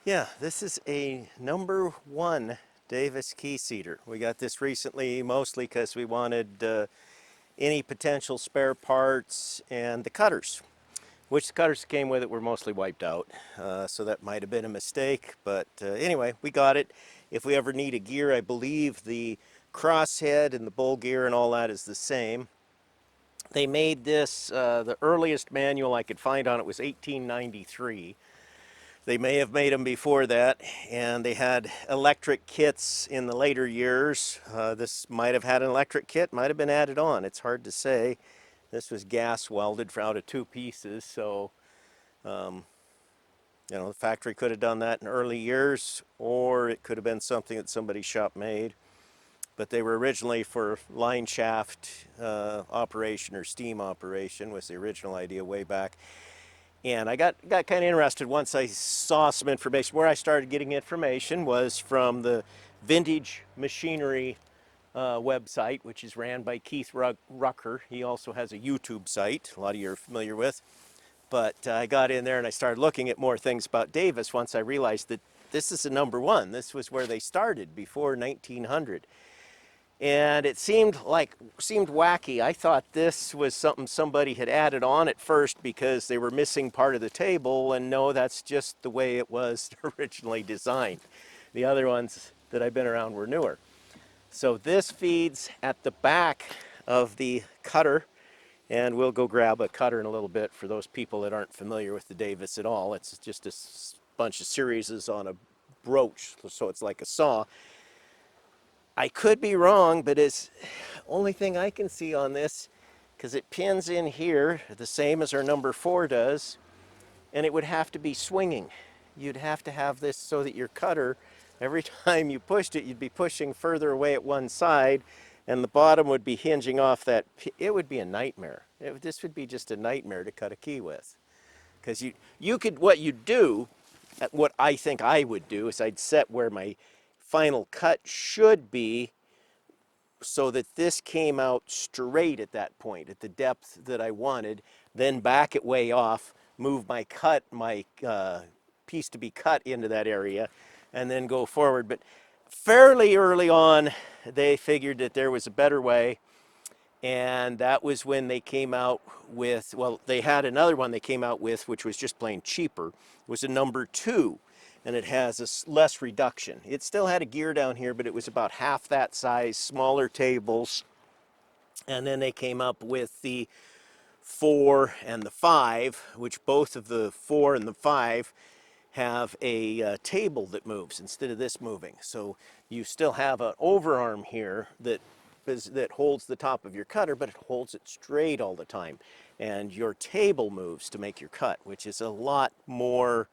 Yeah, this is a #1 Davis Keyseater. We got this recently mostly because we wanted any potential spare parts and the cutters, which the cutters came with it were mostly wiped out. So that might have been a mistake, but anyway, we got it. If we ever need a gear, I believe the crosshead and the bowl gear and all that is the same. They made this, the earliest manual I could find on it was 1893. They may have made them before that, and they had electric kits in the later years. This might have had an electric kit, might have been added on. It's hard to say. This was gas welded out of two pieces, so the factory could have done that in early years, or it could have been something that somebody's shop made. But they were originally for line shaft operation or steam operation was the original idea way back. And I got kind of interested once I saw some information. Where I started getting information was from the Vintage Machinery website, which is ran by Keith Rucker. He also has a YouTube site, a lot of you are familiar with. But I got in there and I started looking at more things about Davis once I realized that this is a #1. This was where they started before 1900. And it seemed wacky. I thought this was something somebody had added on at first because they were missing part of the table, and no, that's just the way it was originally designed. The other ones that I've been around were newer. So this feeds at the back of the cutter, and we'll go grab a cutter in a little bit for those people that aren't familiar with the Davis at all. It's just a bunch of series on a broach, so it's like a saw. I could be wrong, but it's only thing I can see on this, because it pins in here the same as our #4 does, and it would have to be swinging. You'd have to have this so that your cutter, every time you pushed it, you'd be pushing further away at one side, and the bottom would be hinging off that. It would be a nightmare. This would be just a nightmare to cut a key with, because you could, what you do, what I think I would do is I'd set where my final cut should be so that this came out straight at that point, at the depth that I wanted, then back it way off, move my piece to be cut into that area, and then go forward. But fairly early on, they figured that there was a better way, and that was when they came out with, well, they had another one they came out with, which was just plain cheaper. It was a #2. And it has a less reduction. It still had a gear down here, but it was about half that size, smaller tables. And then they came up with the 4 and the 5, which both of the 4 and the 5 have a table that moves instead of this moving. So you still have an overarm here that holds the top of your cutter, but it holds it straight all the time. And your table moves to make your cut, which is a lot more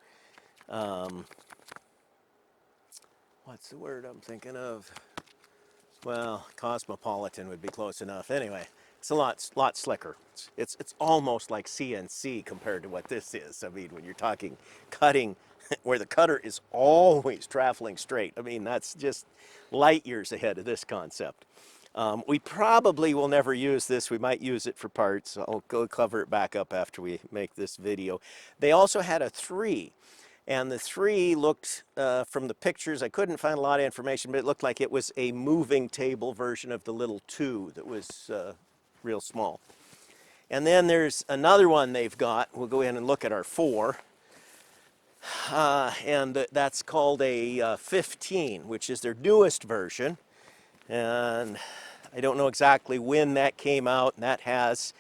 what's the word I'm thinking of? Well, cosmopolitan would be close enough. Anyway, it's a lot slicker. It's almost like CNC compared to what this is. I mean, when you're talking cutting, where the cutter is always traveling straight. I mean, that's just light years ahead of this concept. We probably will never use this. We might use it for parts. I'll go cover it back up after we make this video. They also had a 3. And the 3 looked, from the pictures, I couldn't find a lot of information, but it looked like it was a moving table version of the little 2 that was real small. And then there's another one they've got. We'll go in and look at our 4. And that's called a 15, which is their newest version. And I don't know exactly when that came out, and that has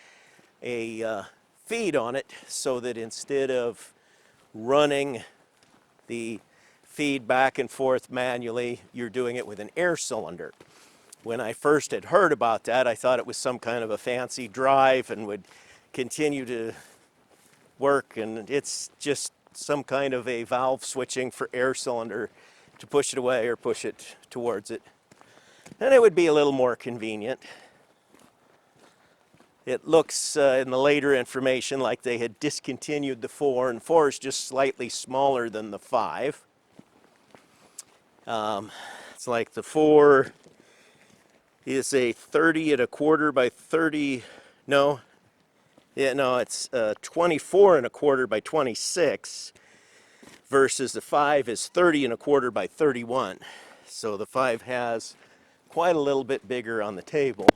a feed on it so that instead of running the feed back and forth manually, you're doing it with an air cylinder. When I first had heard about that, I thought it was some kind of a fancy drive and would continue to work, and it's just some kind of a valve switching for air cylinder to push it away or push it towards it. And it would be a little more convenient. It looks in the later information like they had discontinued the 4, and 4 is just slightly smaller than the 5. It's like the 4 is a 30 1/4 by 30, no, yeah, no, it's 24 1/4 by 26. versus the 5 is 30 1/4 by 31. So the 5 has quite a little bit bigger on the table.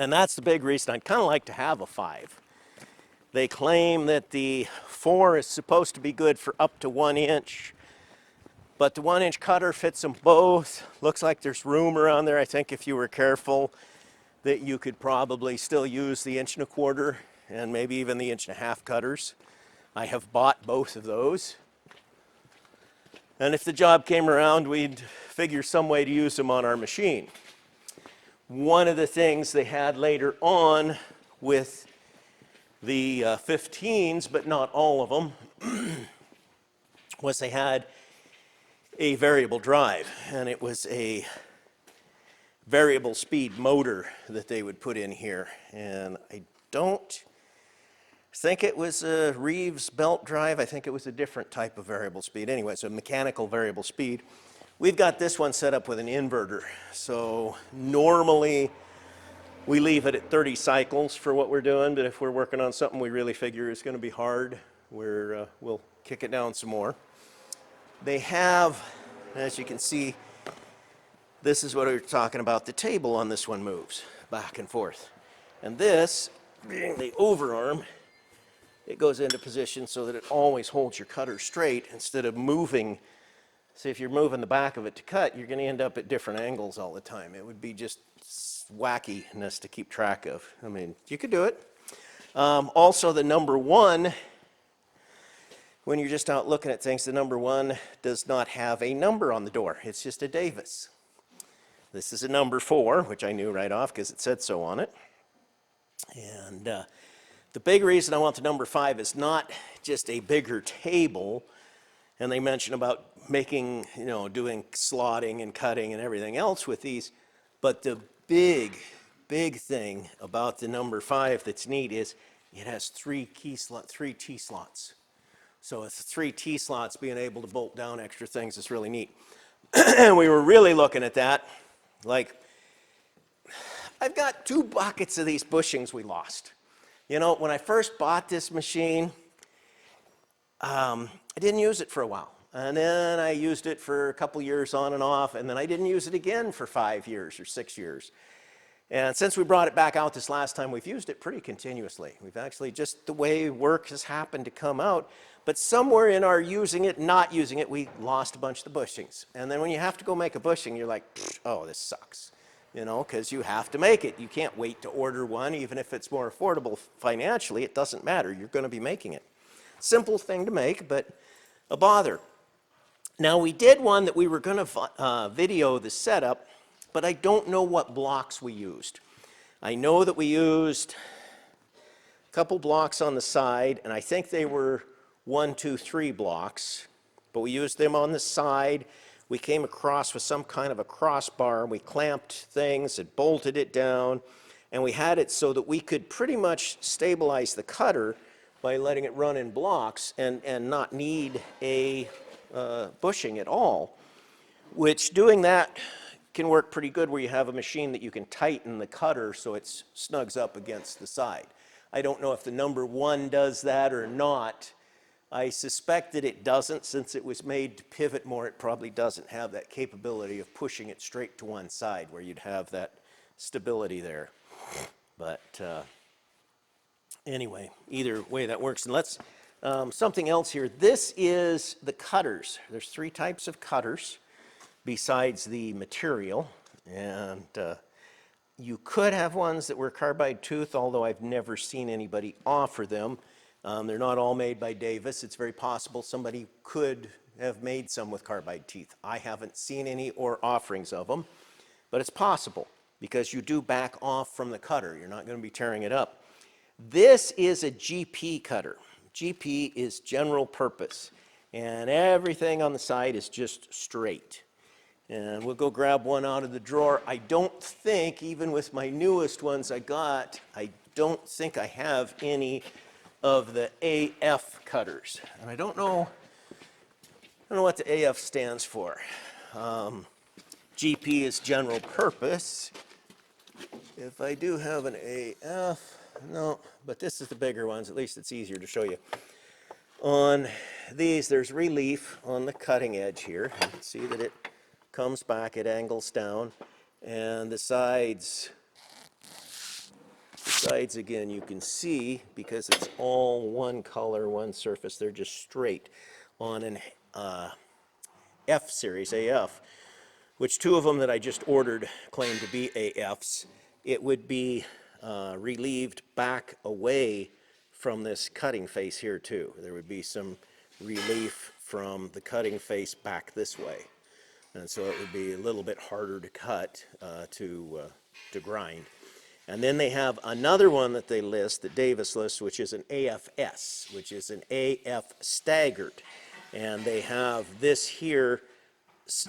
And that's the big reason I'd kind of like to have a 5. They claim that the 4 is supposed to be good for up to 1 inch, but the 1 inch cutter fits them both. Looks like there's room around there. I think if you were careful that you could probably still use the 1 1/4 and maybe even the 1.5 cutters. I have bought both of those. And if the job came around, we'd figure some way to use them on our machine. One of the things they had later on with the 15s, but not all of them, was they had a variable drive, and it was a variable speed motor that they would put in here. And I don't think it was a Reeves belt drive. I think it was a different type of variable speed. Anyway, it's a mechanical variable speed. We've got this one set up with an inverter. So normally we leave it at 30 cycles for what we're doing, but if we're working on something we really figure is going to be hard, we'll kick it down some more. They have, as you can see, this is what we were talking about. The table on this one moves back and forth. And this, being the overarm, it goes into position so that it always holds your cutter straight instead of moving. See, if you're moving the back of it to cut, you're going to end up at different angles all the time. It would be just wackiness to keep track of. I mean, you could do it. Also, the number 1, when you're just out looking at things, the number 1 does not have a number on the door. It's just a Davis. This is a number 4, which I knew right off because it said so on it. And the big reason I want the number 5 is not just a bigger table, and they mention about making, doing slotting and cutting and everything else with these, but the big thing about the number 5 that's neat is it has 3 T slots. So it's 3 T slots. Being able to bolt down extra things is really neat. And we were really looking at that. Like, I've got 2 buckets of these bushings we lost. When I first bought this machine, I didn't use it for a while. And then I used it for a couple years on and off, and then I didn't use it again for 5 years or 6 years. And since we brought it back out this last time, we've used it pretty continuously. We've actually, just the way work has happened to come out, but somewhere in our using it, not using it, we lost a bunch of the bushings. And then when you have to go make a bushing, you're like, oh, this sucks. Because you have to make it. You can't wait to order one, even if it's more affordable financially. It doesn't matter. You're going to be making it. Simple thing to make, but a bother. Now, we did one that we were going to video the setup, but I don't know what blocks we used. I know that we used a couple blocks on the side, and I think they were 1, 2, 3 blocks, but we used them on the side. We came across with some kind of a crossbar, and we clamped things and bolted it down, and we had it so that we could pretty much stabilize the cutter by letting it run in blocks and not need a bushing at all, which doing that can work pretty good where you have a machine that you can tighten the cutter so it snugs up against the side. I don't know if the number 1 does that or not. I suspect that it doesn't. Since it was made to pivot more, it probably doesn't have that capability of pushing it straight to one side where you'd have that stability there. But anyway, either way that works. And let's, something else here. This is the cutters. There's 3 types of cutters besides the material. And you could have ones that were carbide tooth, although I've never seen anybody offer them. They're not all made by Davis. It's very possible somebody could have made some with carbide teeth. I haven't seen any or offerings of them, but it's possible because you do back off from the cutter. You're not going to be tearing it up. This is a GP cutter. GP is general purpose, and everything on the side is just straight. And we'll go grab one out of the drawer. I don't think, even with my newest ones I got, I don't think I have any of the AF cutters. And I don't know what the AF stands for. GP is general purpose. If I do have an AF, No, but this is the bigger ones. At least it's easier to show you. On these, there's relief on the cutting edge here. You can see that it comes back, it angles down, and the sides again, you can see, because it's all one color, one surface, they're just straight. On an F series, AF, which two of them that I just ordered claim to be AFs, it would be relieved back away from this cutting face here too. There would be some relief from the cutting face back this way. And so it would be a little bit harder to cut, to grind. And then they have another one that they list, that Davis lists, which is an AFS, which is an AF staggered. And they have this here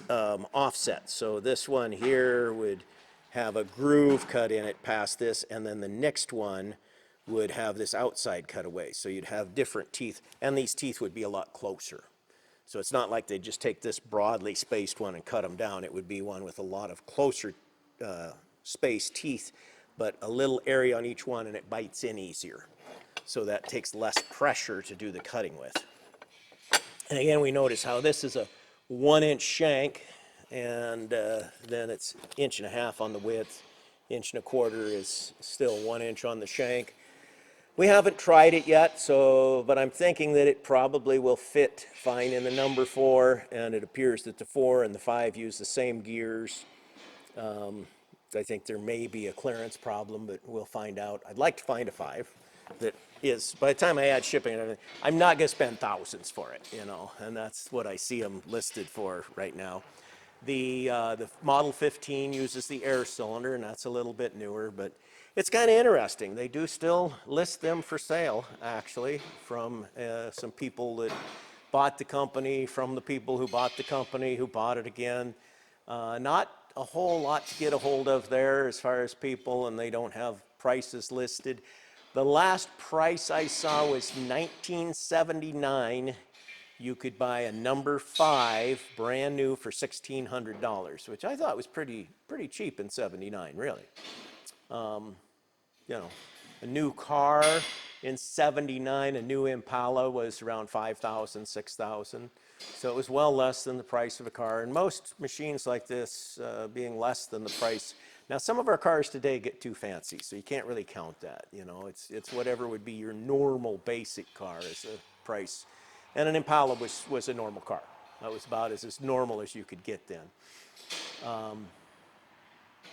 offset. So this one here would have a groove cut in it past this, and then the next one would have this outside cut away. So you'd have different teeth, and these teeth would be a lot closer. So it's not like they just take this broadly spaced one and cut them down. It would be one with a lot of closer spaced teeth, but a little area on each one, and it bites in easier. So that takes less pressure to do the cutting with. And again, we notice how this is a 1-inch shank, and then it's 1.5 inches on the width. 1.25 inches is still 1 inch on the shank. We haven't tried it yet, but I'm thinking that it probably will fit fine in the number 4, and it appears that the 4 and the 5 use the same gears. I think there may be a clearance problem, but we'll find out. I'd like to find a 5 that is, by the time I add shipping and everything, I'm not going to spend thousands for it, and that's what I see them listed for right now. The Model 15 uses the air cylinder, and that's a little bit newer, but it's kind of interesting. They do still list them for sale, actually, from some people that bought the company, from the people who bought the company, who bought it again. Not a whole lot to get a hold of there as far as people, and they don't have prices listed. The last price I saw was $19.79. You could buy a number 5 brand new for $1,600, which I thought was pretty cheap in '79, really. A new car in '79, a new Impala was around $5,000, $6,000. So it was well less than the price of a car. And most machines like this being less than the price. Now, some of our cars today get too fancy, so you can't really count that. It's whatever would be your normal basic car as a price. And an Impala was a normal car. That was about as normal as you could get then.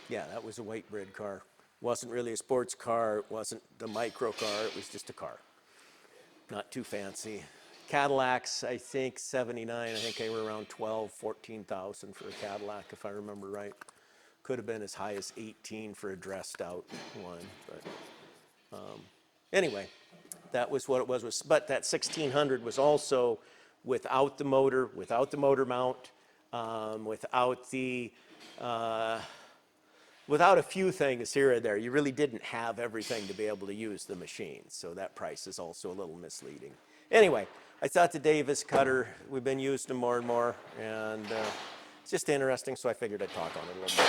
Yeah, that was a white bread car. Wasn't really a sports car. It wasn't the micro car. It was just a car. Not too fancy. Cadillacs, I think '79, I think they were around $12,000, $14,000 for a Cadillac, if I remember right. Could have been as high as $18,000 for a dressed out one. But anyway, that was what it was. But that 1600 was also without the motor mount, without a few things here and there. You really didn't have everything to be able to use the machine. So that price is also a little misleading. Anyway, I thought the Davis cutter, we've been using them more and more, and it's just interesting, so I figured I'd talk on it a little bit.